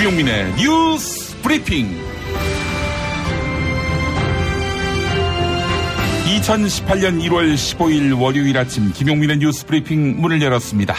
김용민의 뉴스 브리핑. 2018년 1월 15일 월요일 아침 김용민의 뉴스 브리핑 문을 열었습니다.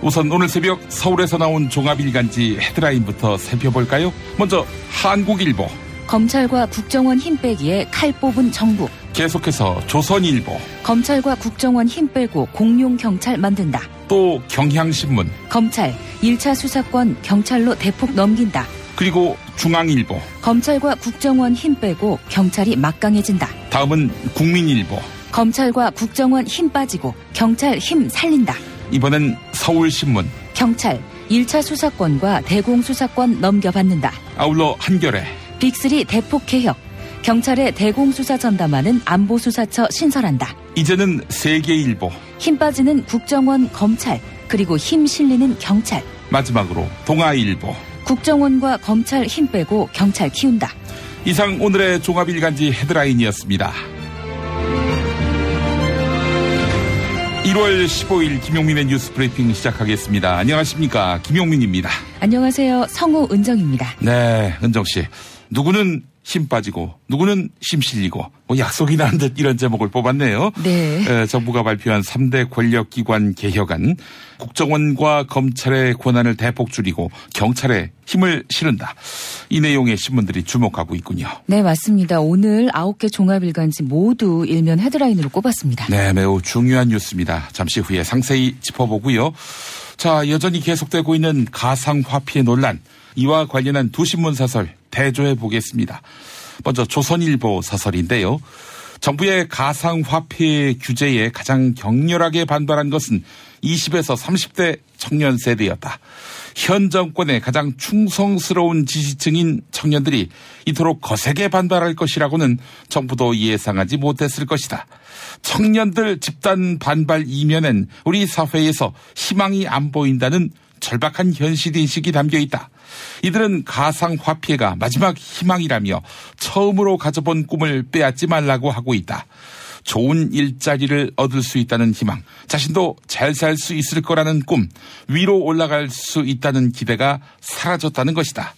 우선 오늘 새벽 서울에서 나온 종합일간지 헤드라인부터 살펴볼까요? 먼저 한국일보. 검찰과 국정원 힘 빼기에 칼 뽑은 정부. 계속해서 조선일보. 검찰과 국정원 힘 빼고 공룡 경찰 만든다. 또 경향신문. 검찰 1차 수사권 경찰로 대폭 넘긴다. 그리고 중앙일보. 검찰과 국정원 힘 빼고 경찰이 막강해진다. 다음은 국민일보. 검찰과 국정원 힘 빠지고 경찰 힘 살린다. 이번엔 서울신문. 경찰 1차 수사권과 대공수사권 넘겨받는다. 아울러 한겨레. 빅3 대폭 개혁. 경찰의 대공수사 전담하는 안보수사처 신설한다. 이제는 세계일보. 힘 빠지는 국정원 검찰 그리고 힘 실리는 경찰. 마지막으로 동아일보. 국정원과 검찰 힘 빼고 경찰 키운다. 이상 오늘의 종합일간지 헤드라인이었습니다. 1월 15일 김용민의 뉴스 브리핑 시작하겠습니다. 안녕하십니까, 김용민입니다. 안녕하세요, 성우 은정입니다. 네, 은정씨. 누구는 힘 빠지고 누구는 힘 실리고 약속이 나는 듯 이런 제목을 뽑았네요. 네. 정부가 발표한 3대 권력기관 개혁안, 국정원과 검찰의 권한을 대폭 줄이고 경찰에 힘을 실은다. 이 내용에 신문들이 주목하고 있군요. 네, 맞습니다. 오늘 9개 종합일간지 모두 일면 헤드라인으로 꼽았습니다. 네, 매우 중요한 뉴스입니다. 잠시 후에 상세히 짚어보고요. 자, 여전히 계속되고 있는 가상화폐 논란, 이와 관련한 두 신문 사설 대조해 보겠습니다. 먼저 조선일보 사설인데요. 정부의 가상화폐 규제에 가장 격렬하게 반발한 것은 20에서 30대 청년 세대였다. 현 정권의 가장 충성스러운 지지층인 청년들이 이토록 거세게 반발할 것이라고는 정부도 예상하지 못했을 것이다. 청년들 집단 반발 이면엔 우리 사회에서 희망이 안 보인다는 절박한 현실인식이 담겨 있다. 이들은 가상화폐가 마지막 희망이라며 처음으로 가져본 꿈을 빼앗지 말라고 하고 있다. 좋은 일자리를 얻을 수 있다는 희망, 자신도 잘 살 수 있을 거라는 꿈, 위로 올라갈 수 있다는 기대가 사라졌다는 것이다.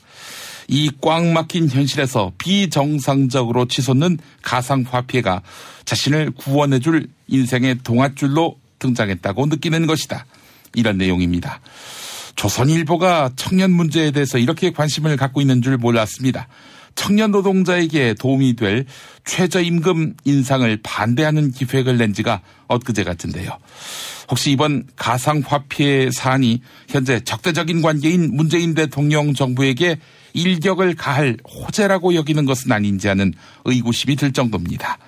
이 꽉 막힌 현실에서 비정상적으로 치솟는 가상화폐가 자신을 구원해줄 인생의 동아줄로 등장했다고 느끼는 것이다. 이런 내용입니다. 조선일보가 청년 문제에 대해서 이렇게 관심을 갖고 있는 줄 몰랐습니다. 청년 노동자에게 도움이 될 최저임금 인상을 반대하는 기획을 낸 지가 엊그제 같은데요. 혹시 이번 가상화폐 사안이 현재 적대적인 관계인 문재인 대통령 정부에게 일격을 가할 호재라고 여기는 것은 아닌지 하는 의구심이 들 정도입니다.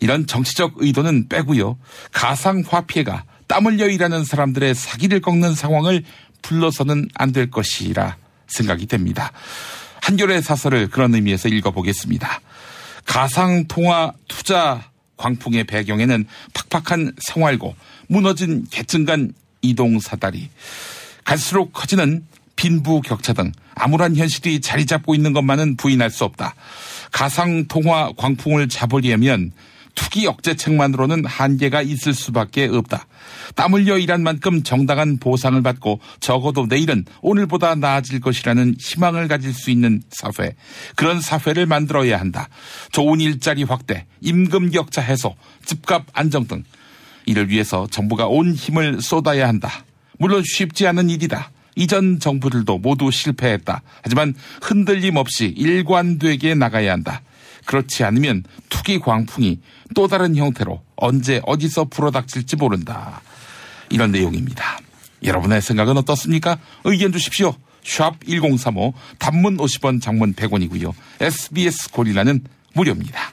이런 정치적 의도는 빼고요. 가상화폐가 땀 흘려 일하는 사람들의 사기를 꺾는 상황을 불러서는 안 될 것이라 생각이 됩니다. 한겨레 사설을 그런 의미에서 읽어보겠습니다. 가상통화 투자 광풍의 배경에는 팍팍한 생활고 무너진 계층 간 이동사다리, 갈수록 커지는 빈부격차 등 암울한 현실이 자리 잡고 있는 것만은 부인할 수 없다. 가상통화 광풍을 잡으려면 투기 억제책만으로는 한계가 있을 수밖에 없다. 땀 흘려 일한 만큼 정당한 보상을 받고 적어도 내일은 오늘보다 나아질 것이라는 희망을 가질 수 있는 사회, 그런 사회를 만들어야 한다. 좋은 일자리 확대, 임금 격차 해소, 집값 안정 등 이를 위해서 정부가 온 힘을 쏟아야 한다. 물론 쉽지 않은 일이다. 이전 정부들도 모두 실패했다. 하지만 흔들림 없이 일관되게 나가야 한다. 그렇지 않으면 투기 광풍이 또 다른 형태로 언제 어디서 불어닥칠지 모른다. 이런 내용입니다. 여러분의 생각은 어떻습니까? 의견 주십시오. 샵 1035, 단문 50원, 장문 100원이고요. SBS 고릴라는 무료입니다.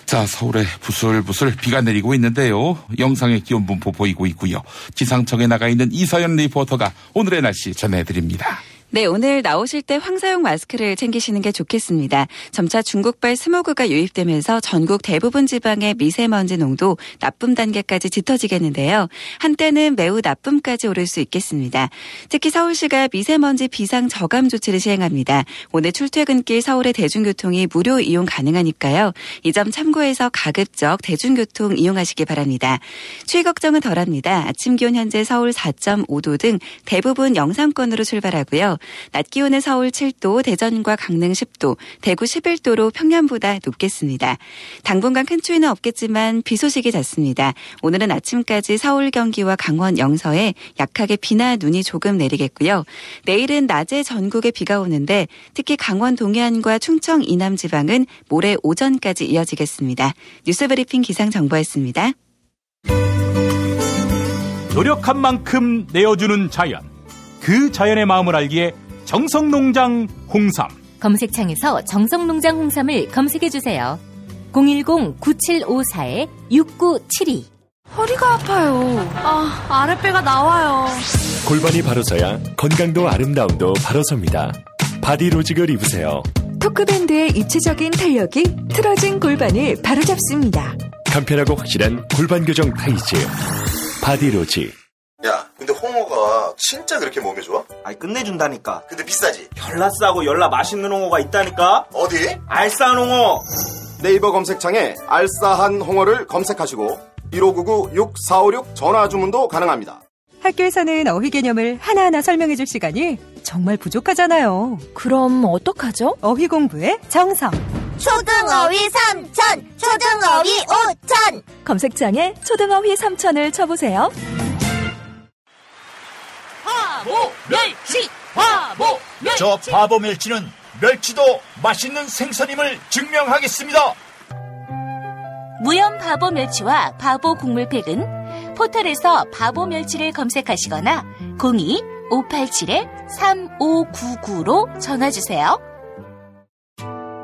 자, 서울에 부슬부슬 비가 내리고 있는데요. 영상의 기온 분포 보이고 있고요. 기상청에 나가 있는 이서연 리포터가 오늘의 날씨 전해드립니다. 네, 오늘 나오실 때 황사용 마스크를 챙기시는 게 좋겠습니다. 점차 중국발 스모그가 유입되면서 전국 대부분 지방의 미세먼지 농도 나쁨 단계까지 짙어지겠는데요. 한때는 매우 나쁨까지 오를 수 있겠습니다. 특히 서울시가 미세먼지 비상 저감 조치를 시행합니다. 오늘 출퇴근길 서울의 대중교통이 무료 이용 가능하니까요. 이 점 참고해서 가급적 대중교통 이용하시기 바랍니다. 추위 걱정은 덜합니다. 아침 기온 현재 서울 4.5도 등 대부분 영상권으로 출발하고요. 낮 기온은 서울 7도, 대전과 강릉 10도, 대구 11도로 평년보다 높겠습니다. 당분간 큰 추위는 없겠지만 비 소식이 잦습니다. 오늘은 아침까지 서울, 경기와 강원, 영서에 약하게 비나 눈이 조금 내리겠고요. 내일은 낮에 전국에 비가 오는데 특히 강원 동해안과 충청 이남 지방은 모레 오전까지 이어지겠습니다. 뉴스브리핑 기상정보였습니다. 노력한 만큼 내어주는 자연. 그 자연의 마음을 알기에 정성농장 홍삼. 검색창에서 정성농장 홍삼을 검색해주세요. 010-9754-6972. 허리가 아파요. 아랫배가 나와요. 골반이 바로서야 건강도 아름다움도 바로섭니다. 바디로직을 입으세요. 토크밴드의 입체적인 탄력이 틀어진 골반을 바로잡습니다. 간편하고 확실한 골반 교정 타이즈 바디로직. 야, 근데 홍어가 진짜 그렇게 몸에 좋아? 아니 끝내준다니까. 근데 비싸지? 열라 싸고 열라 맛있는 홍어가 있다니까. 어디? 알싸한 홍어. 네이버 검색창에 알싸한 홍어를 검색하시고 1599-6456 전화 주문도 가능합니다. 학교에서는 어휘 개념을 하나하나 설명해 줄 시간이 정말 부족하잖아요. 그럼 어떡하죠? 어휘 공부의 정석. 초등어휘 3천, 초등어휘 5천. 검색창에 초등어휘 3천을 쳐보세요. 바보 멸치, 바보 멸치. 저 바보 멸치는 멸치도 맛있는 생선임을 증명하겠습니다. 무염 바보 멸치와 바보 국물팩은 포털에서 바보 멸치를 검색하시거나 02-587-3599로 전화주세요.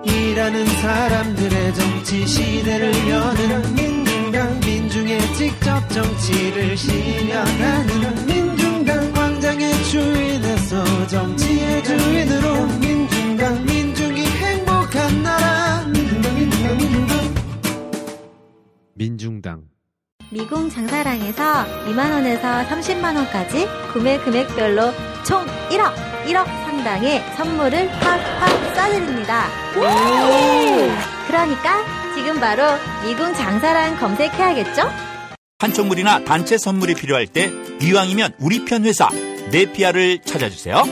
일하는 사람들의 정치 시대를 여는 민중당, 민중의 직접 정치를 실현하는 민중당, 광장의 주인에서 정치의 주인으로 민중당, 민중이 행복한 나라 민중당. 미궁 장사랑에서 2만원에서 30만원까지 구매 금액별로 총 1억 상당의 선물을 팍팍 쏴드립니다. 그러니까 지금 바로 미궁 장사랑 검색해야겠죠? 판촉물이나 단체 선물이 필요할 때 이왕이면 우리 편 회사 네피아를 찾아주세요.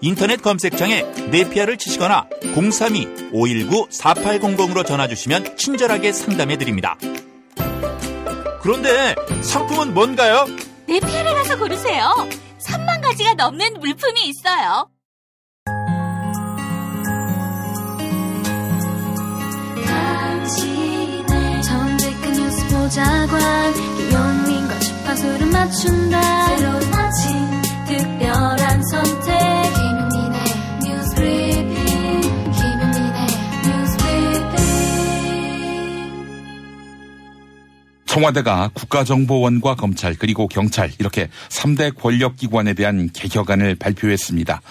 인터넷 검색창에 네피아를 치시거나 032-519-4800으로 전화주시면 친절하게 상담해드립니다. 그런데 상품은 뭔가요? 네피아를 가서 고르세요. 3만 가지가 넘는 물품이 있어요. 당신의 정직한 뉴스 보좌관 김용민과 주파수를 맞춘다. 새로운 아침 특별한 선택 김용민의 뉴스 브리핑, 김용민의 뉴스 브리핑. 청와대가 국가정보원과 검찰 그리고 경찰 이렇게 3대 권력기관에 대한 개혁안을 발표했습니다.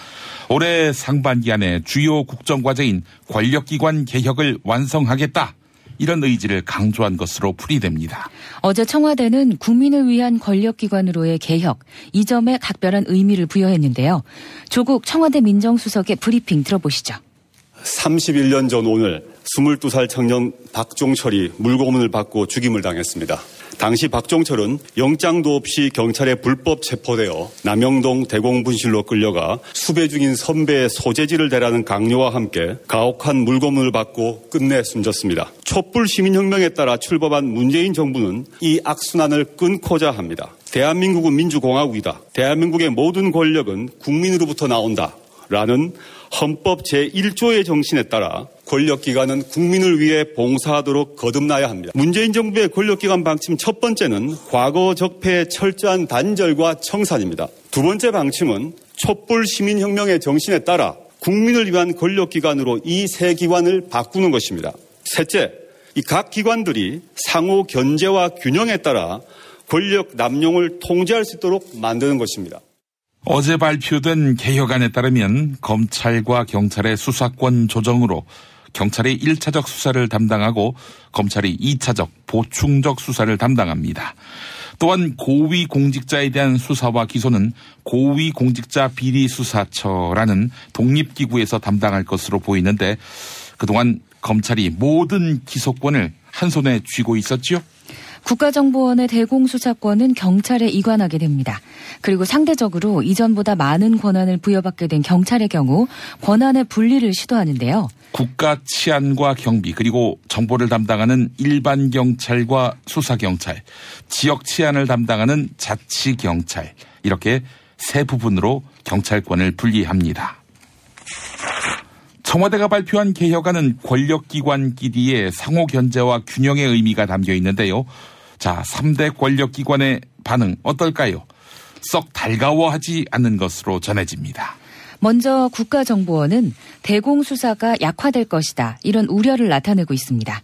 올해 상반기 안에 주요 국정과제인 권력기관 개혁을 완성하겠다. 이런 의지를 강조한 것으로 풀이됩니다. 어제 청와대는 국민을 위한 권력기관으로의 개혁, 이 점에 각별한 의미를 부여했는데요. 조국 청와대 민정수석의 브리핑 들어보시죠. 31년 전 오늘 22살 청년 박종철이 물고문을 받고 죽임을 당했습니다. 당시 박종철은 영장도 없이 경찰에 불법 체포되어 남영동 대공분실로 끌려가 수배 중인 선배의 소재지를 대라는 강요와 함께 가혹한 물고문을 받고 끝내 숨졌습니다. 촛불 시민혁명에 따라 출범한 문재인 정부는 이 악순환을 끊고자 합니다. 대한민국은 민주공화국이다. 대한민국의 모든 권력은 국민으로부터 나온다. 라는 헌법 제1조의 정신에 따라 권력기관은 국민을 위해 봉사하도록 거듭나야 합니다. 문재인 정부의 권력기관 방침 첫 번째는 과거 적폐의 철저한 단절과 청산입니다. 두 번째 방침은 촛불 시민혁명의 정신에 따라 국민을 위한 권력기관으로 이 세 기관을 바꾸는 것입니다. 셋째, 이 각 기관들이 상호 견제와 균형에 따라 권력 남용을 통제할 수 있도록 만드는 것입니다. 어제 발표된 개혁안에 따르면 검찰과 경찰의 수사권 조정으로 경찰이 1차적 수사를 담당하고 검찰이 2차적 보충적 수사를 담당합니다. 또한 고위공직자에 대한 수사와 기소는 고위공직자비리수사처라는 독립기구에서 담당할 것으로 보이는데 그동안 검찰이 모든 기소권을 한 손에 쥐고 있었지요? 국가정보원의 대공수사권은 경찰에 이관하게 됩니다. 그리고 상대적으로 이전보다 많은 권한을 부여받게 된 경찰의 경우 권한의 분리를 시도하는데요. 국가 치안과 경비 그리고 정보를 담당하는 일반 경찰과 수사경찰, 지역 치안을 담당하는 자치경찰 이렇게 세 부분으로 경찰권을 분리합니다. 청와대가 발표한 개혁안은 권력기관끼리의 상호견제와 균형의 의미가 담겨 있는데요. 자, 3대 권력기관의 반응 어떨까요? 썩 달가워하지 않는 것으로 전해집니다. 먼저 국가정보원은 대공수사가 약화될 것이다. 이런 우려를 나타내고 있습니다.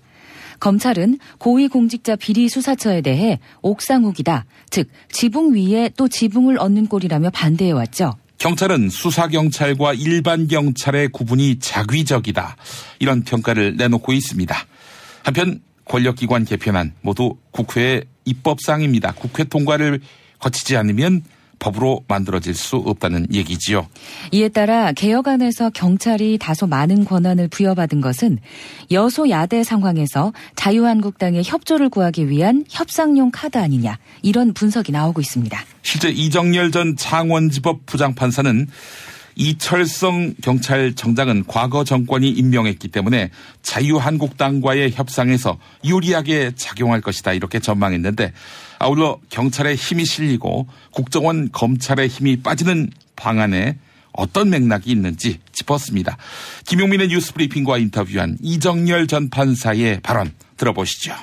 검찰은 고위공직자 비리수사처에 대해 옥상옥이다. 즉 지붕 위에 또 지붕을 얻는 꼴이라며 반대해왔죠. 경찰은 수사경찰과 일반 경찰의 구분이 자기적이다. 이런 평가를 내놓고 있습니다. 한편 권력기관 개편안 모두 국회의 입법사항입니다. 국회 통과를 거치지 않으면 법으로 만들어질 수 없다는 얘기지요. 이에 따라 개혁안에서 경찰이 다소 많은 권한을 부여받은 것은 여소야대 상황에서 자유한국당의 협조를 구하기 위한 협상용 카드 아니냐 이런 분석이 나오고 있습니다. 실제 이정열 전 창원지법 부장판사는 이철성 경찰청장은 과거 정권이 임명했기 때문에 자유한국당과의 협상에서 유리하게 작용할 것이다 이렇게 전망했는데 아울러 경찰의 힘이 실리고 국정원 검찰의 힘이 빠지는 방안에 어떤 맥락이 있는지 짚었습니다. 김용민의 뉴스브리핑과 인터뷰한 이정열 전 판사의 발언 들어보시죠.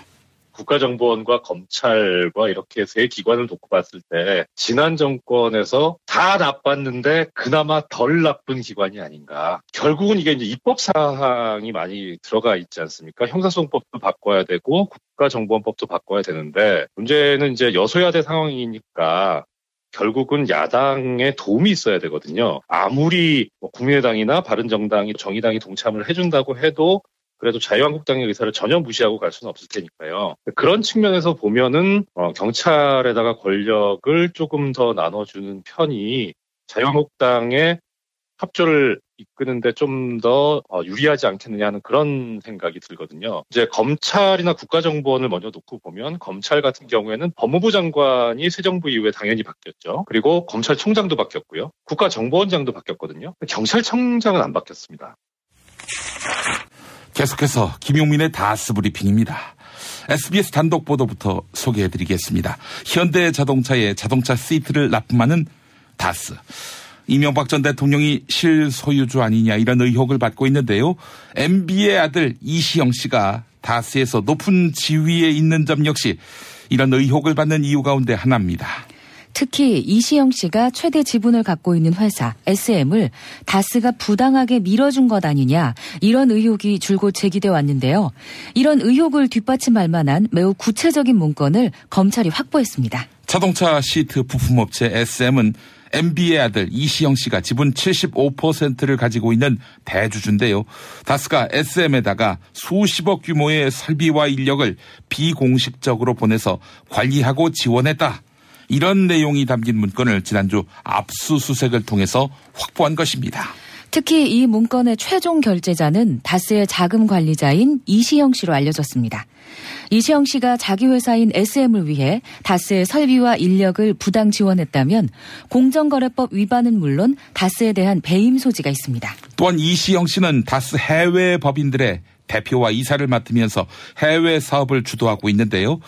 국가정보원과 검찰과 이렇게 세 기관을 놓고 봤을 때 지난 정권에서 다 나빴는데 그나마 덜 나쁜 기관이 아닌가. 결국은 이게 이제 입법 사항이 많이 들어가 있지 않습니까? 형사소송법도 바꿔야 되고 국가정보원법도 바꿔야 되는데 문제는 이제 여소야대 상황이니까 결국은 야당의 도움이 있어야 되거든요. 아무리 국민의당이나 바른정당이 정의당이 동참을 해준다고 해도 그래도 자유한국당의 의사를 전혀 무시하고 갈 수는 없을 테니까요. 그런 측면에서 보면은 경찰에다가 권력을 조금 더 나눠주는 편이 자유한국당의 협조를 이끄는데 좀 더 유리하지 않겠느냐 하는 그런 생각이 들거든요. 이제 검찰이나 국가정보원을 먼저 놓고 보면 검찰 같은 경우에는 법무부 장관이 새 정부 이후에 당연히 바뀌었죠. 그리고 검찰총장도 바뀌었고요. 국가정보원장도 바뀌었거든요. 경찰청장은 안 바뀌었습니다. 계속해서 김용민의 다스 브리핑입니다. SBS 단독 보도부터 소개해드리겠습니다. 현대자동차의 자동차 시트를 납품하는 다스. 이명박 전 대통령이 실소유주 아니냐 이런 의혹을 받고 있는데요. MB의 아들 이시영 씨가 다스에서 높은 지위에 있는 점 역시 이런 의혹을 받는 이유 가운데 하나입니다. 특히 이시영 씨가 최대 지분을 갖고 있는 회사 SM을 다스가 부당하게 밀어준 것 아니냐 이런 의혹이 줄곧 제기돼 왔는데요. 이런 의혹을 뒷받침할 만한 매우 구체적인 문건을 검찰이 확보했습니다. 자동차 시트 부품업체 SM은 MB의 아들 이시영 씨가 지분 75%를 가지고 있는 대주주인데요. 다스가 SM에다가 수십억 규모의 설비와 인력을 비공식적으로 보내서 관리하고 지원했다. 이런 내용이 담긴 문건을 지난주 압수수색을 통해서 확보한 것입니다. 특히 이 문건의 최종 결제자는 다스의 자금 관리자인 이시영 씨로 알려졌습니다. 이시영 씨가 자기 회사인 SM을 위해 다스의 설비와 인력을 부당 지원했다면 공정거래법 위반은 물론 다스에 대한 배임 소지가 있습니다. 또한 이시영 씨는 다스 해외 법인들의 대표와 이사를 맡으면서 해외 사업을 주도하고 있는데요.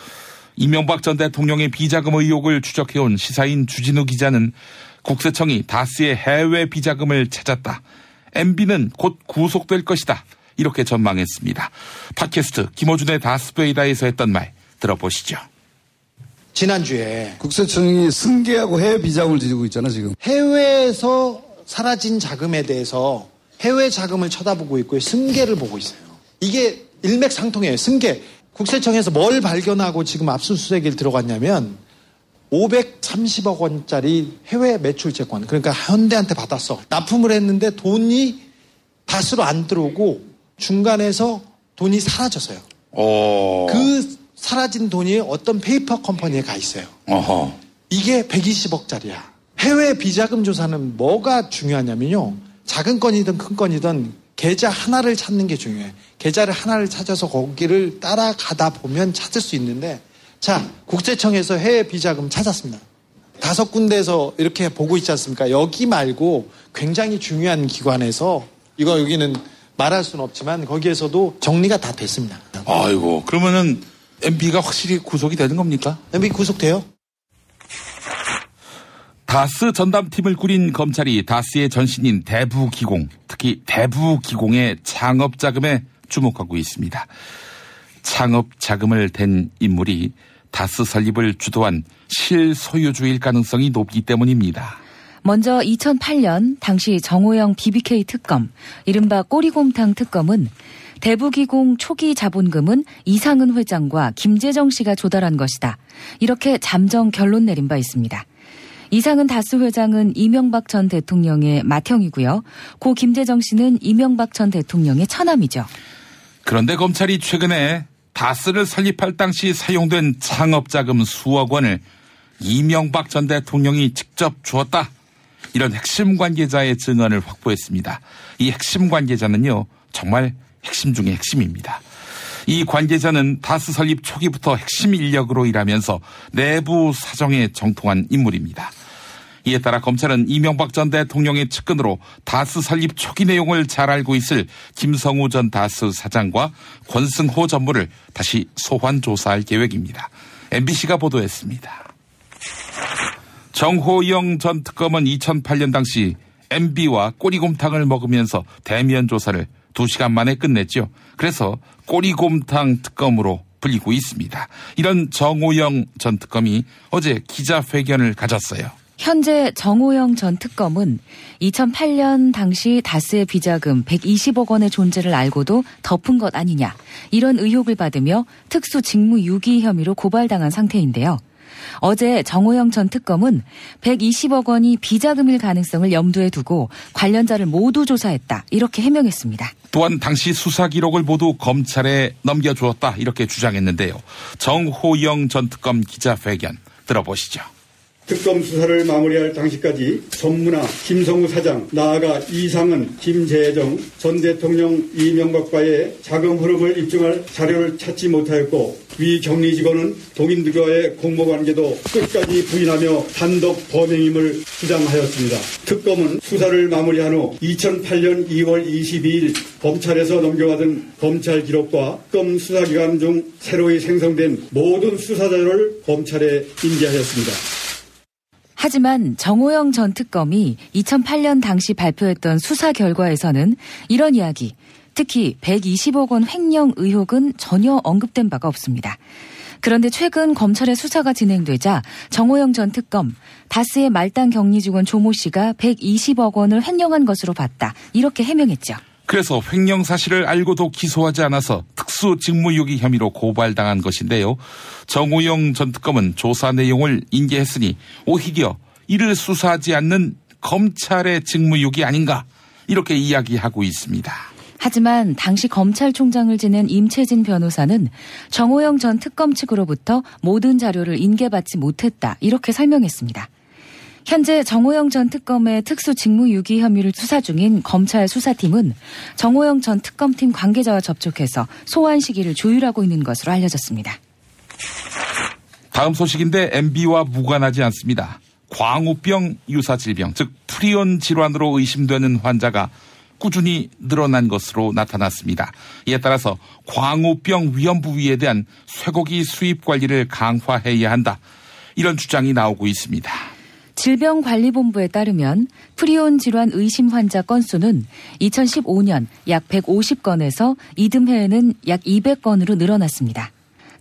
이명박 전 대통령의 비자금 의혹을 추적해온 시사인 주진우 기자는 국세청이 다스의 해외 비자금을 찾았다. MB는 곧 구속될 것이다. 이렇게 전망했습니다. 팟캐스트 김호준의 다스베이다에서 했던 말 들어보시죠. 지난주에 국세청이 승계하고 해외 비자금을 뒤지고 있잖아 지금. 해외에서 사라진 자금에 대해서 해외 자금을 쳐다보고 있고요. 승계를 보고 있어요. 이게 일맥상통해요. 승계. 국세청에서 뭘 발견하고 지금 압수수색에 들어갔냐면 530억 원짜리 해외 매출 채권, 그러니까 현대한테 받았어. 납품을 했는데 돈이 다스로 안 들어오고 중간에서 돈이 사라졌어요. 그 사라진 돈이 어떤 페이퍼 컴퍼니에 가 있어요. 이게 120억짜리야. 해외 비자금 조사는 뭐가 중요하냐면요. 작은 건이든 큰 건이든 계좌 하나를 찾는 게 중요해. 계좌를 하나를 찾아서 거기를 따라가다 보면 찾을 수 있는데 자, 국세청에서 해외 비자금 찾았습니다. 5군데에서 이렇게 보고 있지 않습니까? 여기 말고 굉장히 중요한 기관에서 여기는 말할 수는 없지만 거기에서도 정리가 다 됐습니다. 아이고, 그러면은 MB가 확실히 구속이 되는 겁니까? MB 구속돼요. 다스 전담팀을 꾸린 검찰이 다스의 전신인 대부기공, 특히 대부기공의 창업자금에 주목하고 있습니다. 창업자금을 댄 인물이 다스 설립을 주도한 실소유주일 가능성이 높기 때문입니다. 먼저 2008년 당시 정호영 BBK 특검, 이른바 꼬리곰탕 특검은 대부기공 초기 자본금은 이상은 회장과 김재정 씨가 조달한 것이다. 이렇게 잠정 결론 내린 바 있습니다. 이상은 다스 회장은 이명박 전 대통령의 맏형이고요. 고 김재정 씨는 이명박 전 대통령의 처남이죠. 그런데 검찰이 최근에 다스를 설립할 당시 사용된 창업자금 수억 원을 이명박 전 대통령이 직접 주었다. 이런 핵심 관계자의 증언을 확보했습니다. 이 핵심 관계자는요, 정말 핵심 중의 핵심입니다. 이 관계자는 다스 설립 초기부터 핵심 인력으로 일하면서 내부 사정에 정통한 인물입니다. 이에 따라 검찰은 이명박 전 대통령의 측근으로 다스 설립 초기 내용을 잘 알고 있을 김성우 전 다스 사장과 권승호 전무를 다시 소환 조사할 계획입니다. MBC가 보도했습니다. 정호영 전 특검은 2008년 당시 MB와 꼬리곰탕을 먹으면서 대면 조사를 2시간 만에 끝냈죠. 그래서 꼬리곰탕 특검으로 불리고 있습니다. 이런 정호영 전 특검이 어제 기자회견을 가졌어요. 현재 정호영 전 특검은 2008년 당시 다스의 비자금 120억 원의 존재를 알고도 덮은 것 아니냐, 이런 의혹을 받으며 특수 직무유기 혐의로 고발당한 상태인데요. 어제 정호영 전 특검은 120억 원이 비자금일 가능성을 염두에 두고 관련자를 모두 조사했다, 이렇게 해명했습니다. 또한 당시 수사 기록을 모두 검찰에 넘겨주었다, 이렇게 주장했는데요. 정호영 전 특검 기자회견 들어보시죠. 특검 수사를 마무리할 당시까지 전무나 김성우 사장, 나아가 이상은, 김재정 전 대통령 이명박과의 자금 흐름을 입증할 자료를 찾지 못하였고, 위 격리 직원은 동인들과의 공모관계도 끝까지 부인하며 단독 범행임을 주장하였습니다. 특검은 수사를 마무리한 후 2008년 2월 22일 검찰에서 넘겨받은 검찰 기록과 특검 수사기관 중 새로이 생성된 모든 수사 자료를 검찰에 인계하였습니다. 하지만 정호영 전 특검이 2008년 당시 발표했던 수사 결과에서는 이런 이야기, 특히 120억 원 횡령 의혹은 전혀 언급된 바가 없습니다. 그런데 최근 검찰의 수사가 진행되자 정호영 전 특검, 다스의 말단 격리 직원 조모 씨가 120억 원을 횡령한 것으로 봤다, 이렇게 해명했죠. 그래서 횡령 사실을 알고도 기소하지 않아서 특수 직무유기 혐의로 고발당한 것인데요. 정호영 전 특검은 조사 내용을 인계했으니 오히려 이를 수사하지 않는 검찰의 직무유기 아닌가, 이렇게 이야기하고 있습니다. 하지만 당시 검찰총장을 지낸 임채진 변호사는 정호영 전 특검 측으로부터 모든 자료를 인계받지 못했다, 이렇게 설명했습니다. 현재 정호영 전 특검의 특수 직무유기 혐의를 수사 중인 검찰 수사팀은 정호영 전 특검팀 관계자와 접촉해서 소환 시기를 조율하고 있는 것으로 알려졌습니다. 다음 소식인데 MB와 무관하지 않습니다. 광우병 유사 질병, 즉 프리온 질환으로 의심되는 환자가 꾸준히 늘어난 것으로 나타났습니다. 이에 따라서 광우병 위험 부위에 대한 쇠고기 수입 관리를 강화해야 한다, 이런 주장이 나오고 있습니다. 질병관리본부에 따르면 프리온 질환 의심 환자 건수는 2015년 약 150건에서 이듬해에는 약 200건으로 늘어났습니다.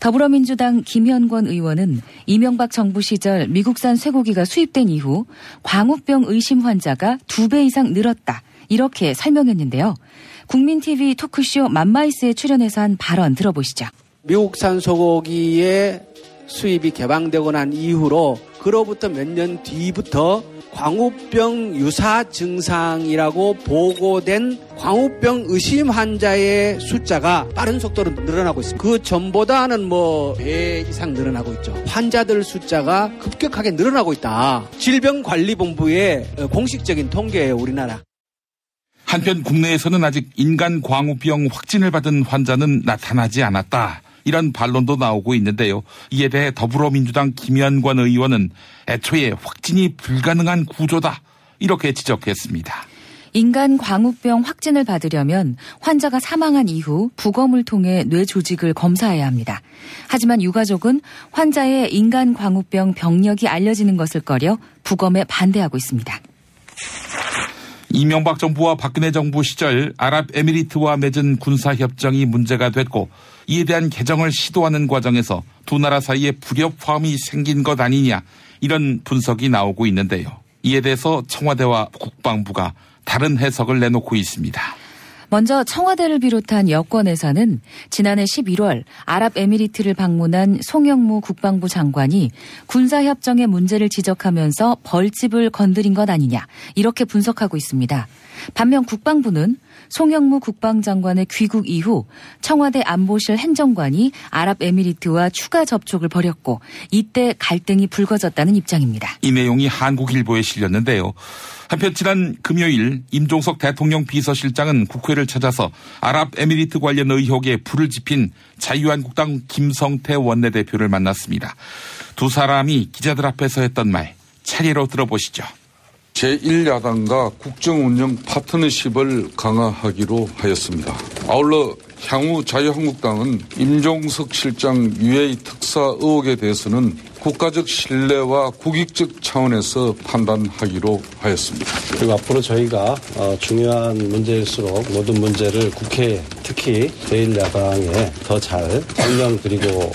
더불어민주당 김현권 의원은 이명박 정부 시절 미국산 쇠고기가 수입된 이후 광우병 의심 환자가 2배 이상 늘었다, 이렇게 설명했는데요. 국민TV 토크쇼 맘마이스에 출연해서 한 발언 들어보시죠. 미국산 소고기의 수입이 개방되고 난 이후로 그로부터 몇 년 뒤부터 광우병 유사 증상이라고 보고된 광우병 의심 환자의 숫자가 빠른 속도로 늘어나고 있습니다. 그 전보다는 배 이상 늘어나고 있죠. 환자들 숫자가 급격하게 늘어나고 있다. 질병관리본부의 공식적인 통계예요, 우리나라. 한편 국내에서는 아직 인간 광우병 확진을 받은 환자는 나타나지 않았다, 이런 반론도 나오고 있는데요. 이에 대해 더불어민주당 김현관 의원은 애초에 확진이 불가능한 구조다 이렇게 지적했습니다. 인간 광우병 확진을 받으려면 환자가 사망한 이후 부검을 통해 뇌 조직을 검사해야 합니다. 하지만 유가족은 환자의 인간 광우병 병력이 알려지는 것을 꺼려 부검에 반대하고 있습니다. 이명박 정부와 박근혜 정부 시절 아랍에미리트와 맺은 군사협정이 문제가 됐고 이에 대한 개정을 시도하는 과정에서 두 나라 사이에 불협화음이 생긴 것 아니냐 이런 분석이 나오고 있는데요. 이에 대해서 청와대와 국방부가 다른 해석을 내놓고 있습니다. 먼저 청와대를 비롯한 여권에서는 지난해 11월 아랍에미리트를 방문한 송영무 국방부 장관이 군사협정의 문제를 지적하면서 벌집을 건드린 것 아니냐 이렇게 분석하고 있습니다. 반면 국방부는 송영무 국방장관의 귀국 이후 청와대 안보실 행정관이 아랍에미리트와 추가 접촉을 벌였고 이때 갈등이 불거졌다는 입장입니다. 이 내용이 한국일보에 실렸는데요. 한편 지난 금요일 임종석 대통령 비서실장은 국회를 찾아서 아랍에미리트 관련 의혹에 불을 지핀 자유한국당 김성태 원내대표를 만났습니다. 두 사람이 기자들 앞에서 했던 말 차례로 들어보시죠. 제1야당과 국정운영 파트너십을 강화하기로 하였습니다. 아울러 향후 자유한국당은 임종석 실장 UA 특사 의혹에 대해서는 국가적 신뢰와 국익적 차원에서 판단하기로 하였습니다. 그리고 앞으로 저희가 중요한 문제일수록 모든 문제를 국회에 특히 제1야당에 더 잘 설명드리고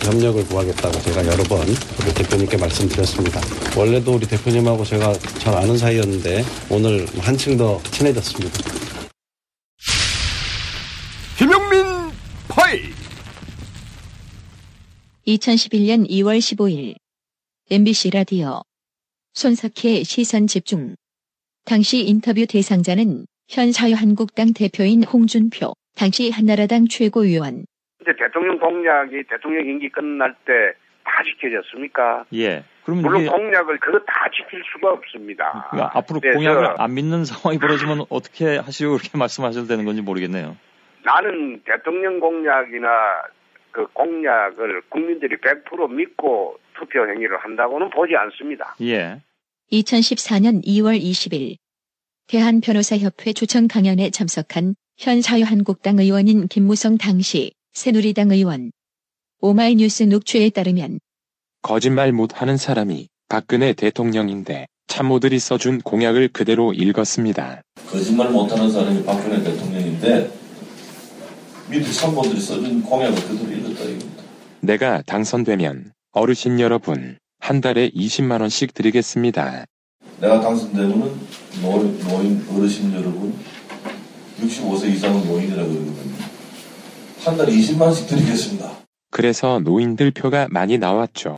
협력을 구하겠다고 제가 여러 번 우리 대표님께 말씀드렸습니다. 원래도 우리 대표님하고 제가 잘 아는 사이였는데 오늘 한층 더 친해졌습니다. 김용민 파일 2011년 2월 15일 MBC 라디오 손석희의 시선집중. 당시 인터뷰 대상자는 현 자유한국당 대표인 홍준표, 당시 한나라당 최고위원. 이제 대통령 공약이 대통령 임기 끝날 때 다 지켜졌습니까? 예. 그럼 물론 공약을 그거 다 지킬 수가 없습니다. 그러니까 앞으로 공약을 안 믿는 상황이 벌어지면 어떻게 하시려고 그렇게 말씀하셔도 되는 건지 모르겠네요. 나는 대통령 공약이나 그 공약을 국민들이 100% 믿고 투표 행위를 한다고는 보지 않습니다. 예. 2014년 2월 20일 대한변호사협회 초청 강연에 참석한 현 자유한국당 의원인 김무성 당시 새누리당 의원. 오마이뉴스 녹취에 따르면 거짓말 못하는 사람이 박근혜 대통령인데 참모들이 써준 공약을 그대로 읽었습니다. 거짓말 못하는 사람이 박근혜 대통령인데 밑에 참모들이 써준 공약을 그대로 읽었다 이겁니다. 내가 당선되면 어르신 여러분 한 달에 20만 원씩 드리겠습니다. 내가 당선되면은 노인 어르신 여러분 65세 이상은 노인이라고 그러거든요. 한 달에 20만 원씩 드리겠습니다. 그래서 노인들 표가 많이 나왔죠.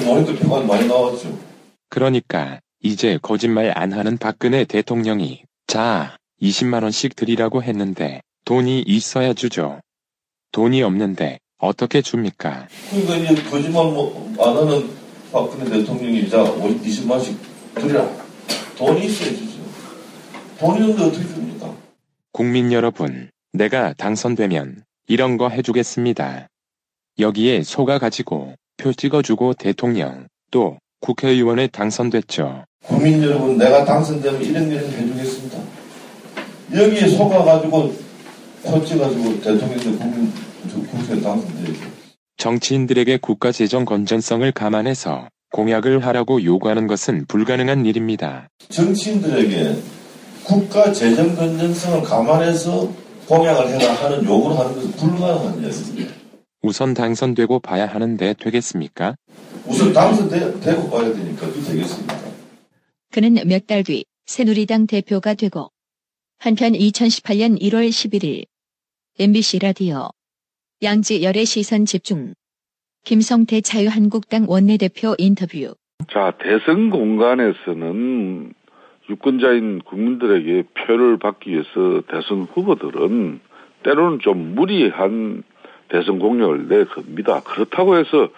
노인들 표가 많이 나왔죠. 그러니까 이제 거짓말 안 하는 박근혜 대통령이 자 20만 원씩 드리라고 했는데 돈이 있어야 주죠. 돈이 없는데 어떻게 줍니까? 그러니까 이제 거짓말 안 하는 박근혜 대통령이 자 20만 원씩 드리라. 돈이 있어야 주죠. 돈이 없는데 어떻게 줍니까? 국민 여러분, 내가 당선되면 이런 거 해주겠습니다. 여기에 속아가지고 표 찍어주고 대통령 또 국회의원에 당선됐죠. 국민 여러분, 내가 당선되면 이런 일을 해주겠습니다. 여기에 속아가지고 표 찍어가지고 대통령도 국회에 당선되죠. 정치인들에게 국가 재정 건전성을 감안해서 공약을 하라고 요구하는 것은 불가능한 일입니다. 정치인들에게 국가 재정 건전성을 감안해서 공약을 해라 하는 요구를 하는 것은 불가능한 일입니다. 우선 당선되고 봐야 하는데 되겠습니까? 우선 당선되고 봐야 되니까 그게 되겠습니다. 그는 몇 달 뒤 새누리당 대표가 되고 한편 2018년 1월 11일 MBC 라디오 양지열의 시선 집중. 김성태 자유한국당 원내대표 인터뷰. 자, 대선 공간에서는 유권자인 국민들에게 표를 받기 위해서 대선 후보들은 때로는 좀 무리한 대선 공약을 내겁니다. 그렇다고 해서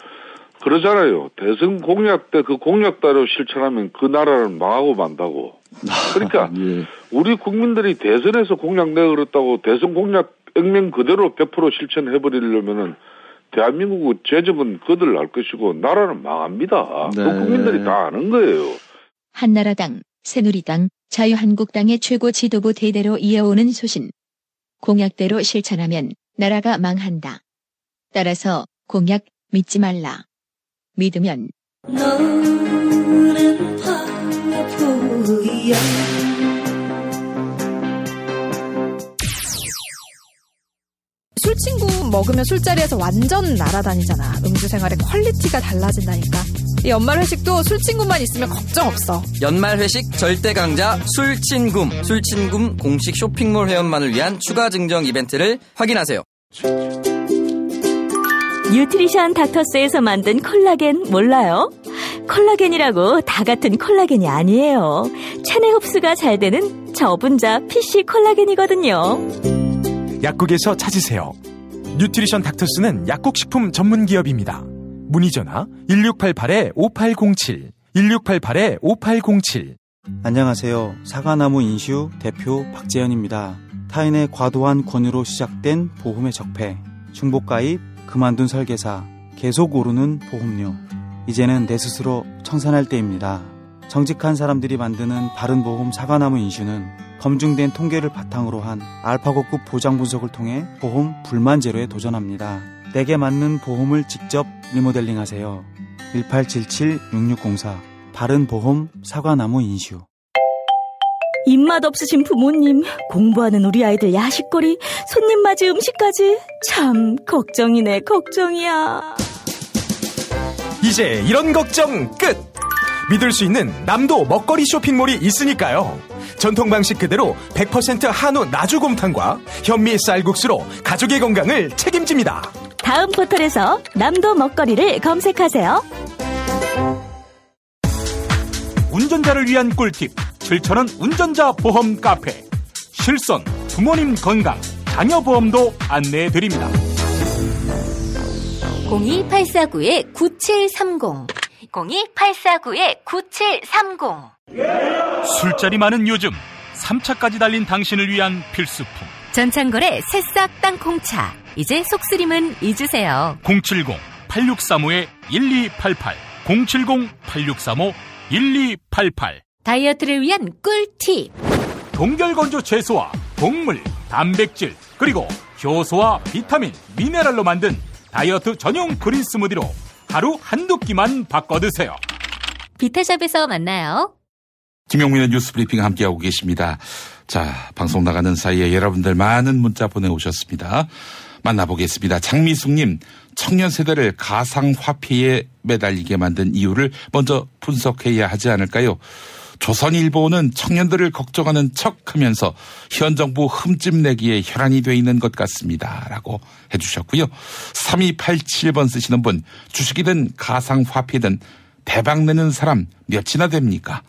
그러잖아요. 대선 공약 때 그 공약대로 실천하면 그 나라는 망하고 만다고. 그러니까 우리 국민들이 대선에서 공약 내걸었다고 대선 공약 액면 그대로 100% 실천해버리려면은 대한민국 재정은 그들 날 것이고 나라는 망합니다. 네. 그 국민들이 다 아는 거예요. 한나라당, 새누리당, 자유한국당의 최고 지도부 대대로 이어오는 소신. 공약대로 실천하면 나라가 망한다. 따라서 공약 믿지 말라. 믿으면 너는 바보야. 술친구 먹으면 술자리에서 완전 날아다니잖아. 음주 생활의 퀄리티가 달라진다니까. 이 연말 회식도 술친구만 있으면 걱정 없어. 연말 회식 절대 강자 술친굼. 술친굼 공식 쇼핑몰 회원만을 위한 추가 증정 이벤트를 확인하세요. 뉴트리션 닥터스에서 만든 콜라겐 몰라요? 콜라겐이라고 다 같은 콜라겐이 아니에요. 체내 흡수가 잘 되는 저분자 PC 콜라겐이거든요. 약국에서 찾으세요. 뉴트리션 닥터스는 약국식품 전문기업입니다. 문의전화 1688-5807 1688-5807. 안녕하세요. 사과나무 인슈 대표 박재현입니다. 타인의 과도한 권유로 시작된 보험의 적폐, 중복가입, 그만둔 설계사, 계속 오르는 보험료. 이제는 내 스스로 청산할 때입니다. 정직한 사람들이 만드는 바른보험 사과나무 인슈는 검증된 통계를 바탕으로 한 알파고급 보장 분석을 통해 보험 불만 제로에 도전합니다. 내게 맞는 보험을 직접 리모델링하세요. 1877-6604 바른보험 사과나무 인슈. 입맛 없으신 부모님, 공부하는 우리 아이들 야식거리, 손님 맞이 음식까지 참 걱정이네, 걱정이야. 이제 이런 걱정 끝! 믿을 수 있는 남도 먹거리 쇼핑몰이 있으니까요. 전통 방식 그대로 100% 한우 나주곰탕과 현미 쌀국수로 가족의 건강을 책임집니다. 다음 포털에서 남도 먹거리를 검색하세요. 운전자를 위한 꿀팁 7,000원 운전자 보험 카페. 실손, 부모님 건강, 자녀 보험도 안내해드립니다. 02849-9730 02849-9730. 술자리 많은 요즘 3차까지 달린 당신을 위한 필수품 전창걸의 새싹 땅콩차. 이제 속쓰림은 잊으세요. 070-8635-1288 070-8635-1288. 다이어트를 위한 꿀팁. 동결건조 채소와 동물, 단백질, 그리고 효소와 비타민, 미네랄로 만든 다이어트 전용 그린 스무디로 하루 한두 끼만 바꿔 드세요. 비타샵에서 만나요. 김용민의 뉴스 브리핑 함께하고 계십니다. 자, 방송 나가는 사이에 여러분들 많은 문자 보내오셨습니다. 만나보겠습니다. 장미숙님, 청년 세대를 가상화폐에 매달리게 만든 이유를 먼저 분석해야 하지 않을까요? 조선일보는 청년들을 걱정하는 척하면서 현 정부 흠집내기에 혈안이 돼 있는 것 같습니다. 라고 해주셨고요. 3287번 쓰시는 분, 주식이든 가상화폐든 대박내는 사람 몇이나 됩니까?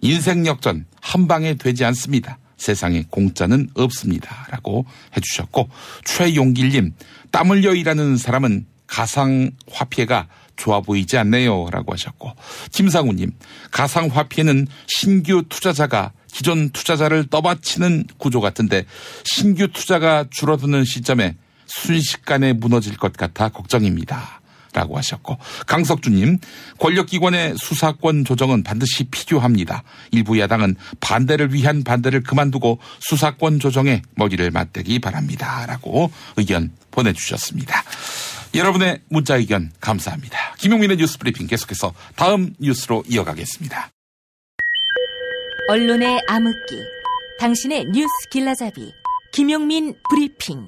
인생 역전 한 방에 되지 않습니다. 세상에 공짜는 없습니다. 라고 해주셨고, 최용길님, 땀 흘려 일하는 사람은 가상화폐가 좋아 보이지 않네요. 라고 하셨고, 김상우님, 가상화폐는 신규 투자자가 기존 투자자를 떠받치는 구조 같은데 신규 투자가 줄어드는 시점에 순식간에 무너질 것 같아 걱정입니다. 라고 하셨고, 강석주님, 권력기관의 수사권 조정은 반드시 필요합니다. 일부 야당은 반대를 위한 반대를 그만두고 수사권 조정에 머리를 맞대기 바랍니다. 라고 의견 보내주셨습니다. 여러분의 문자 의견 감사합니다. 김용민의 뉴스 브리핑 계속해서 다음 뉴스로 이어가겠습니다. 언론의 암흑기, 당신의 뉴스 길라잡이, 김용민 브리핑.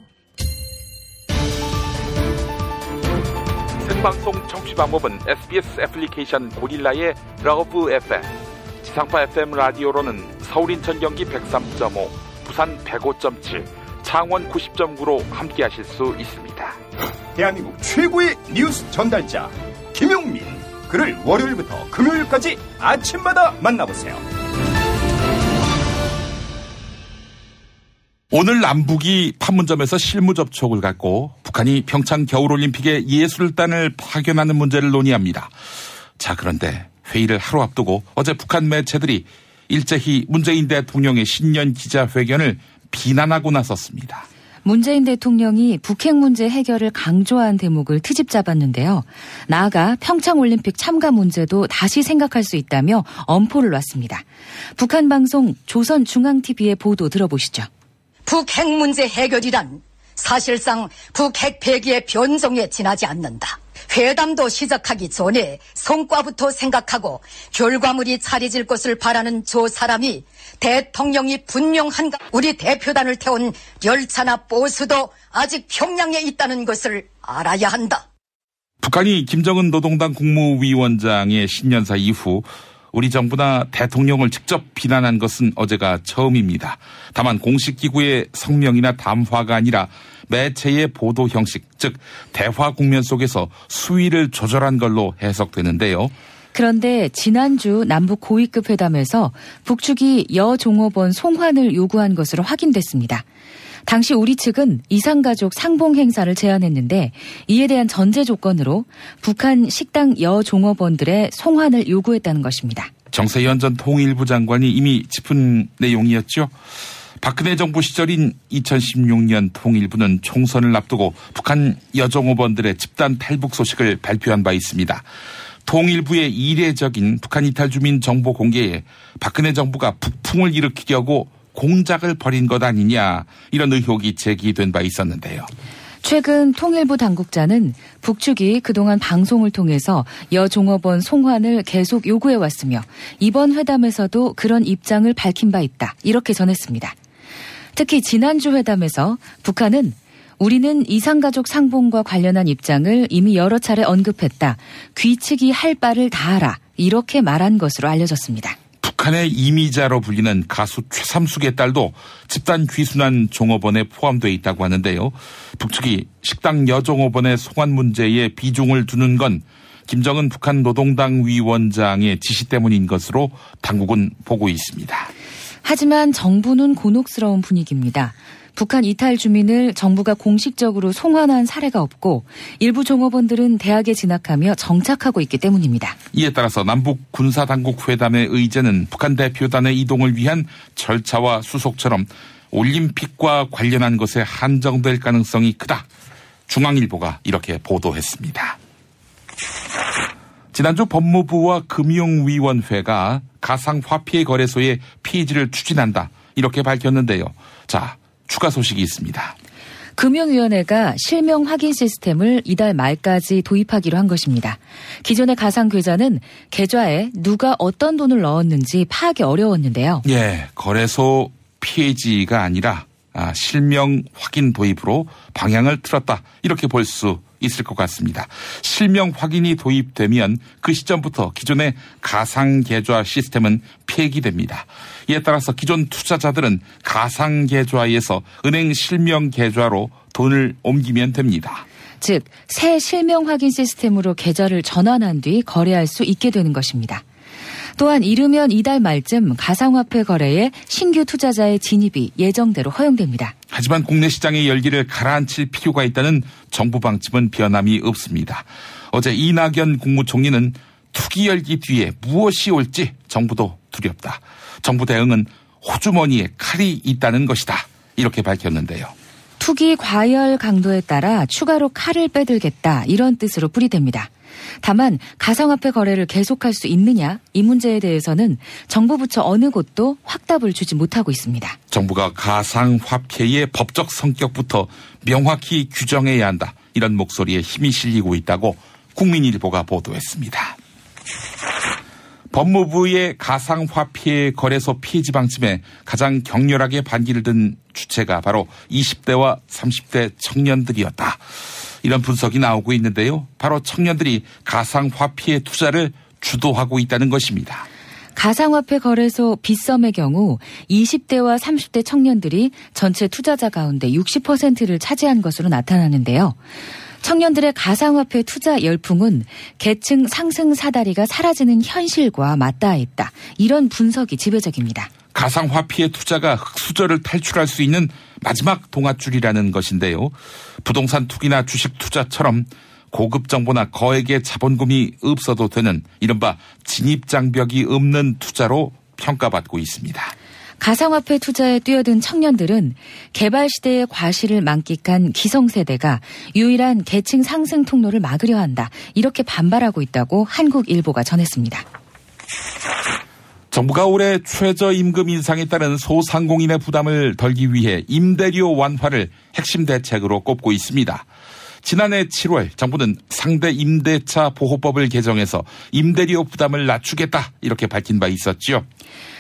생방송 청취 방법은 SBS 애플리케이션 고릴라의 러브 FM, 지상파 FM 라디오로는 서울 인천 경기 103.5, 부산 105.7, 창원 90.9로 함께하실 수 있습니다. 대한민국 최고의 뉴스 전달자 김용민, 그를 월요일부터 금요일까지 아침마다 만나보세요. 오늘 남북이 판문점에서 실무 접촉을 갖고 북한이 평창 겨울올림픽에 예술단을 파견하는 문제를 논의합니다. 자, 그런데 회의를 하루 앞두고 어제 북한 매체들이 일제히 문재인 대통령의 신년 기자회견을 비난하고 나섰습니다. 문재인 대통령이 북핵 문제 해결을 강조한 대목을 트집 잡았는데요. 나아가 평창올림픽 참가 문제도 다시 생각할 수 있다며 엄포를 놨습니다. 북한 방송 조선중앙TV의 보도 들어보시죠. 북핵 문제 해결이란 사실상 북핵 폐기의 변종에 지나지 않는다. 회담도 시작하기 전에 성과부터 생각하고 결과물이 차려질 것을 바라는 저 사람이 대통령이 분명한가. 우리 대표단을 태운 열차나 버스도 아직 평양에 있다는 것을 알아야 한다. 북한이 김정은 노동당 국무위원장의 신년사 이후 우리 정부나 대통령을 직접 비난한 것은 어제가 처음입니다. 다만 공식 기구의 성명이나 담화가 아니라 매체의 보도 형식, 즉 대화 국면 속에서 수위를 조절한 걸로 해석되는데요. 그런데 지난주 남북 고위급 회담에서 북측이 여종업원 송환을 요구한 것으로 확인됐습니다. 당시 우리 측은 이산가족 상봉 행사를 제안했는데 이에 대한 전제 조건으로 북한 식당 여종업원들의 송환을 요구했다는 것입니다. 정세현 전 통일부 장관이 이미 짚은 내용이었죠. 박근혜 정부 시절인 2016년 통일부는 총선을 앞두고 북한 여종업원들의 집단 탈북 소식을 발표한 바 있습니다. 통일부의 이례적인 북한 이탈 주민 정보 공개에 박근혜 정부가 북풍을 일으키려고 공작을 벌인 것 아니냐, 이런 의혹이 제기된 바 있었는데요. 최근 통일부 당국자는 북측이 그동안 방송을 통해서 여종업원 송환을 계속 요구해왔으며 이번 회담에서도 그런 입장을 밝힌 바 있다, 이렇게 전했습니다. 특히 지난주 회담에서 북한은 우리는 이산가족 상봉과 관련한 입장을 이미 여러 차례 언급했다. 귀치기 할 바를 다하라, 이렇게 말한 것으로 알려졌습니다. 북한의 이미자로 불리는 가수 최삼숙의 딸도 집단 귀순한 종업원에 포함되어 있다고 하는데요. 북측이 식당 여종업원의 송환 문제에 비중을 두는 건 김정은 북한 노동당 위원장의 지시 때문인 것으로 당국은 보고 있습니다. 하지만 정부는 곤혹스러운 분위기입니다. 북한 이탈 주민을 정부가 공식적으로 송환한 사례가 없고 일부 종업원들은 대학에 진학하며 정착하고 있기 때문입니다. 이에 따라서 남북 군사당국 회담의 의제는 북한 대표단의 이동을 위한 절차와 수속처럼 올림픽과 관련한 것에 한정될 가능성이 크다. 중앙일보가 이렇게 보도했습니다. 지난주 법무부와 금융위원회가 가상화폐 거래소의 폐지를 추진한다, 이렇게 밝혔는데요. 자, 추가 소식이 있습니다. 금융위원회가 실명 확인 시스템을 이달 말까지 도입하기로 한 것입니다. 기존의 가상계좌는 계좌에 누가 어떤 돈을 넣었는지 파악이 어려웠는데요. 예, 거래소 폐지가 아니라 실명 확인 도입으로 방향을 틀었다, 이렇게 볼 수 있을 것 같습니다. 실명 확인이 도입되면 그 시점부터 기존의 가상계좌 시스템은 폐기됩니다. 이에 따라서 기존 투자자들은 가상계좌에서 은행 실명 계좌로 돈을 옮기면 됩니다. 즉, 새 실명 확인 시스템으로 계좌를 전환한 뒤 거래할 수 있게 되는 것입니다. 또한 이르면 이달 말쯤 가상화폐 거래에 신규 투자자의 진입이 예정대로 허용됩니다. 하지만 국내 시장의 열기를 가라앉힐 필요가 있다는 정부 방침은 변함이 없습니다. 어제 이낙연 국무총리는 투기 열기 뒤에 무엇이 올지 정부도 두렵다. 정부 대응은 호주머니에 칼이 있다는 것이다, 이렇게 밝혔는데요. 투기 과열 강도에 따라 추가로 칼을 빼들겠다, 이런 뜻으로 풀이됩니다. 다만 가상화폐 거래를 계속할 수 있느냐, 이 문제에 대해서는 정부 부처 어느 곳도 확답을 주지 못하고 있습니다. 정부가 가상화폐의 법적 성격부터 명확히 규정해야 한다, 이런 목소리에 힘이 실리고 있다고 국민일보가 보도했습니다. 법무부의 가상화폐 거래소 폐지 방침에 가장 격렬하게 반기를 든 주체가 바로 20대와 30대 청년들이었다, 이런 분석이 나오고 있는데요. 바로 청년들이 가상화폐 투자를 주도하고 있다는 것입니다. 가상화폐 거래소 빗썸의 경우 20대와 30대 청년들이 전체 투자자 가운데 60%를 차지한 것으로 나타나는데요. 청년들의 가상화폐 투자 열풍은 계층 상승 사다리가 사라지는 현실과 맞닿아 있다, 이런 분석이 지배적입니다. 가상화폐 투자가 흑수저를 탈출할 수 있는 마지막 동아줄이라는 것인데요. 부동산 투기나 주식 투자처럼 고급 정보나 거액의 자본금이 없어도 되는 이른바 진입장벽이 없는 투자로 평가받고 있습니다. 가상화폐 투자에 뛰어든 청년들은 개발 시대의 과실을 만끽한 기성세대가 유일한 계층 상승 통로를 막으려 한다. 이렇게 반발하고 있다고 한국일보가 전했습니다. 정부가 올해 최저임금 인상에 따른 소상공인의 부담을 덜기 위해 임대료 완화를 핵심 대책으로 꼽고 있습니다. 지난해 7월 정부는 상대 임대차 보호법을 개정해서 임대료 부담을 낮추겠다 이렇게 밝힌 바 있었지요.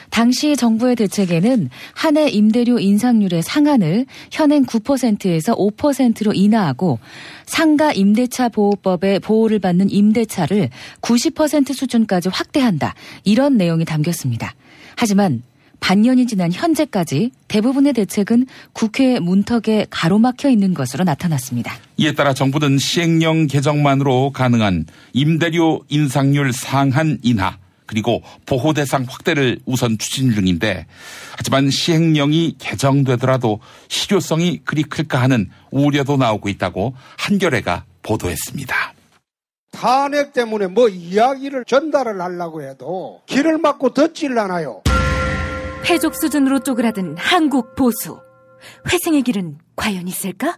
당시 정부의 대책에는 한 해 임대료 인상률의 상한을 현행 9%에서 5%로 인하하고 상가 임대차 보호법의 보호를 받는 임대차를 90% 수준까지 확대한다. 이런 내용이 담겼습니다. 하지만 반년이 지난 현재까지 대부분의 대책은 국회 문턱에 가로막혀 있는 것으로 나타났습니다. 이에 따라 정부는 시행령 개정만으로 가능한 임대료 인상률 상한 인하 그리고 보호 대상 확대를 우선 추진 중인데 하지만 시행령이 개정되더라도 실효성이 그리 클까 하는 우려도 나오고 있다고 한겨레가 보도했습니다. 탄핵 때문에 뭐 이야기를 전달을 하려고 해도 길을 막고 듣질 않아요. 패족 수준으로 쪼그라든 한국 보수. 회생의 길은 과연 있을까?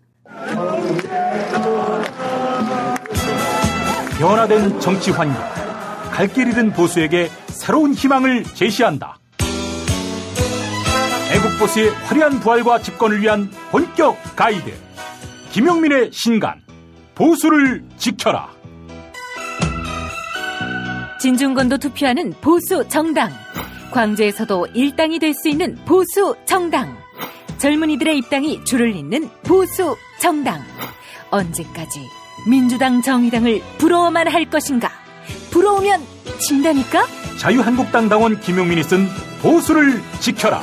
변화된 정치 환경. 갈 길 잃은 보수에게 새로운 희망을 제시한다. 애국 보수의 화려한 부활과 집권을 위한 본격 가이드. 김용민의 신간. 보수를 지켜라. 진중권도 투표하는 보수 정당. 광주에서도 일당이 될 수 있는 보수 정당. 젊은이들의 입당이 줄을 잇는 보수 정당. 언제까지 민주당 정의당을 부러워만 할 것인가? 부러우면 진다니까? 자유한국당 당원 김용민이 쓴 보수를 지켜라.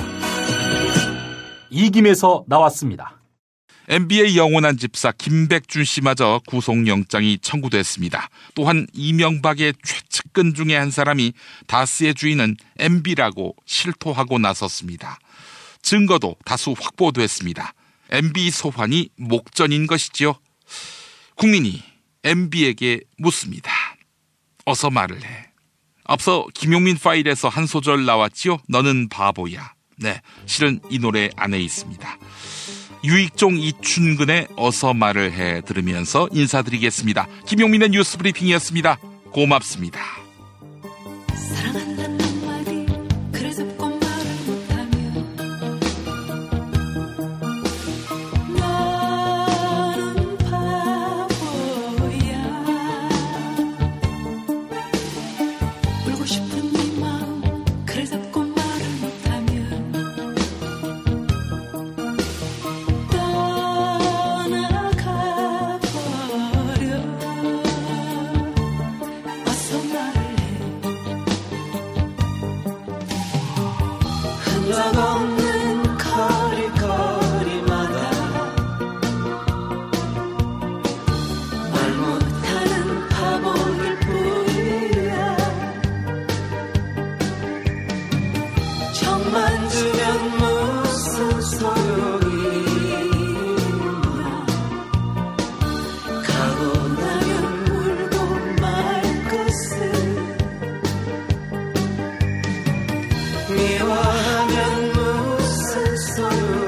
이김에서 나왔습니다. MB의 영원한 집사 김백준 씨마저 구속영장이 청구됐습니다. 또한 이명박의 최측근 중에 한 사람이 다스의 주인은 MB라고 실토하고 나섰습니다. 증거도 다수 확보됐습니다. MB 소환이 목전인 것이지요. 국민이 MB에게 묻습니다. 어서 말을 해. 앞서 김용민 파일에서 한 소절 나왔지요. 너는 바보야. 네, 실은 이 노래 안에 있습니다. 유익종 이춘근의 어서 말을 해 들으면서 인사드리겠습니다. 김용민의 뉴스 브리핑이었습니다. 고맙습니다. 사랑한다는 한마디 그래서 꼭 말을 못하면 너는 바보야. 울고 싶은 네 마음 그래서 꼭 말을 못하면 떠나가버려. 어서 말을 해. 흔적 없는 거리거리마다 말 못하는 바보일 뿐이야. 정만 주면 무슨 소용이냐. 가고 나면 울고 말 것을 미워하면 무슨 소용이냐.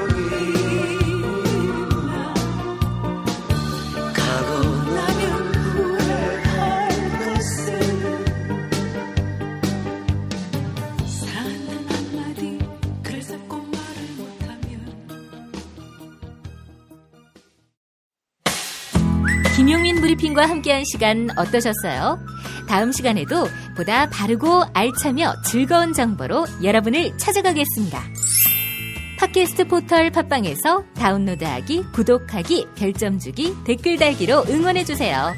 가고 나면 후회할 것을. 사랑한다는 한마디 그래서 꼭 말을 못하면. 김용민 브리핑과 함께한 시간 어떠셨어요? 다음 시간에도 보다 바르고 알차며 즐거운 정보로 여러분을 찾아가겠습니다. 팟캐스트 포털 팟빵에서 다운로드하기, 구독하기, 별점 주기, 댓글 달기로 응원해주세요.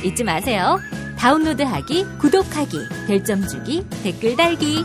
잊지 마세요. 다운로드하기, 구독하기, 별점 주기, 댓글 달기.